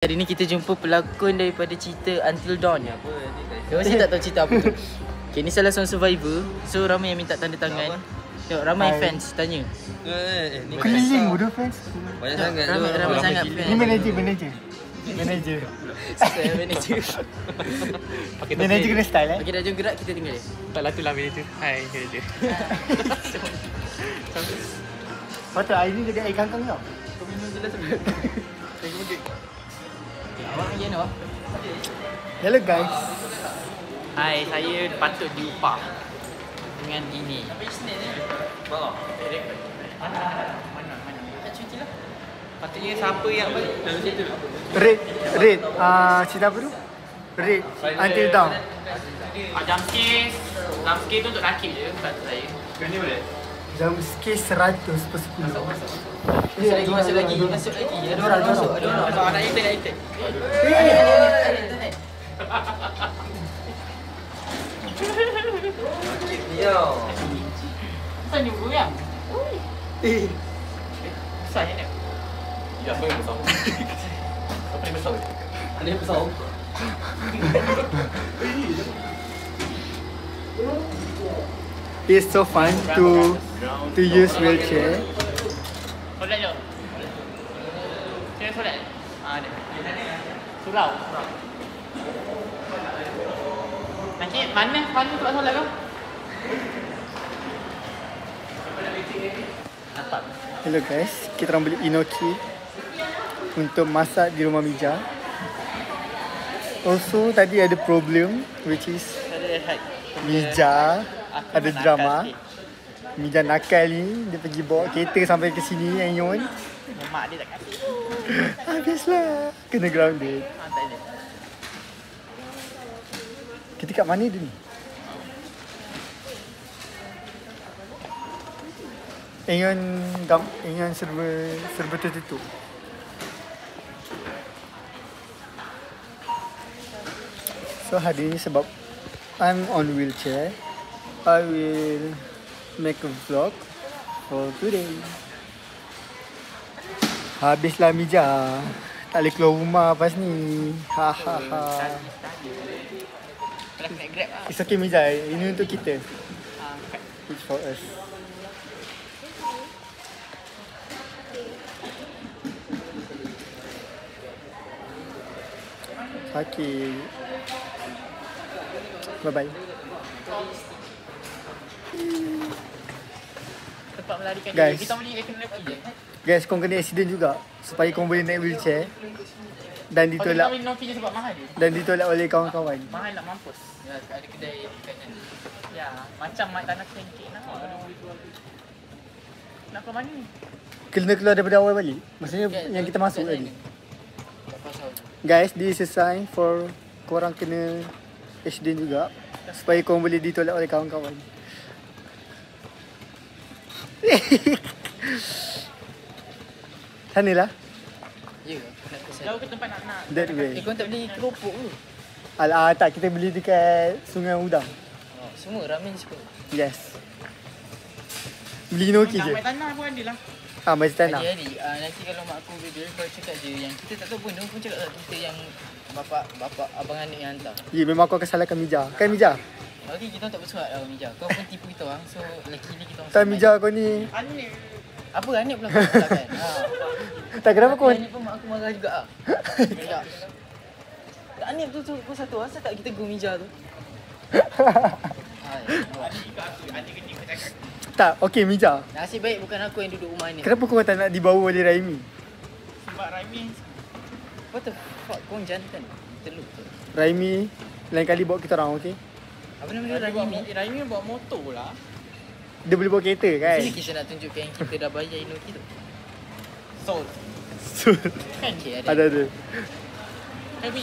Hari ni kita jumpa pelakon daripada cerita Until Dawn. Dia masih tak tahu cerita apa tu. Okay, ni salah seorang survivor. So ramai yang minta tanda tangan. Tengok ramai fans tanya. Keliling bodoh fans. Banyak sangat tu. Ramai sangat fans. Ni manager. Saya manager. Manager kena style Okey, dah jom gerak, kita tinggal dia. Tak lah tu lah manager. Hai manager. Patut hari ni jadi air kangkang tau. Kau minum je lah sebab. Awak lagi mana? Hello guys. Hai, saya patut diupah dengan ini. Bawah. Mana? Cuci lah. Patutnya siapa yang Dalam situ. Red. Cerita apa tu? Red. Until Dawn. Jumpscare tu untuk nakik je, bukan untuk saya. Kau ni boleh? Jam sikit 100 per 10. Masuk lagi. Ada orang masuk. Nak intern. Yo. Kenapa ni goyang? Besar je ni. Ya, apa yang besar? Apa yang besar? Ada yang besar. It's so fun to use wheelchair. Solat je. Saya solat. Ada. Surau. Nanti mana tempat solat kau? Nampak. Hello guys, kita orang beli inoki untuk masak di rumah Mija. Also tadi ada problem which is Mija ada drama. Mija nakal ni, dia pergi bawa kereta sampai ke sini Anyon. Mak dia tak kasi. Habislah kena grounded. Tak ada. Kita kat mana dia ni? Anyon serba tertutup. So hari ni sebab I'm on wheelchair, I will make a vlog for today. Habislah Mija. Tak boleh keluar rumah lepas ni. Hahaha. Kalau naik Grab lah. It's okay Mija, ini untuk kita. It's for us. Okay. Bye-bye. Tempat melarikan Guys. diri. Kita beli ekonomi je. Guys, korang kena accident juga supaya korang boleh naik wheelchair dan Kita ditolak beli nopi je sebab mahal je. dan ditolak oleh kawan-kawan. Mahal nak mampus. Ya, ada kedai dekat sana. Ya, macam mak tanah pancake nak. Nak ke mana ni? Kena keluar daripada awal balik. Maksudnya yang kita masuk tadi. Tak pasal. Guys, this is a sign for korang kena accident juga supaya korang boleh ditolak oleh kawan-kawan. Sana lah. Ya, nak ke sana. Jauh ke tempat nak. That way. Kau tak beli keropok ke? Alah, tak, kita beli dekat Sungai Udang. Oh, semua ramen suka. Yes. Beli inoki je. Nak main tanah pun ada lah. Masih tanah. Hari-hari, nanti kalau mak aku video kau cakap je yang kita tak tahu pun, dia pun cakap tak kita yang bapak abang anik yang hantar. Ya, memang aku akan salahkan Mija. Kan Mija? Okey, kita tak bersurat lah Mija. Kau pun tipu kita orang. So, lelaki ni kita orang. Tak Mija kau ni. Anik. Apa Anik pula kau salahkan? Tak kenapa kau? Anik pun mak aku marah juga ah. Sekejap. Anik tu kau satu asal tak kita go Mija tu. Tak, okey Mija. Nasib baik bukan aku yang duduk rumah ni. Kenapa kau tak nak dibawa oleh Raimi? Sebab Raimi. What the fuck? Kau jantan. Teluk tu. Raimi lain kali bawa kita orang, okey? Apa nama dia Raimi? Raimi bawa motor lah. Dia boleh bawa kereta kan? Sini kita nak tunjukkan yang kita dah bayar inoki tu. Sold. So, Kan okay, ada. ada. Tapi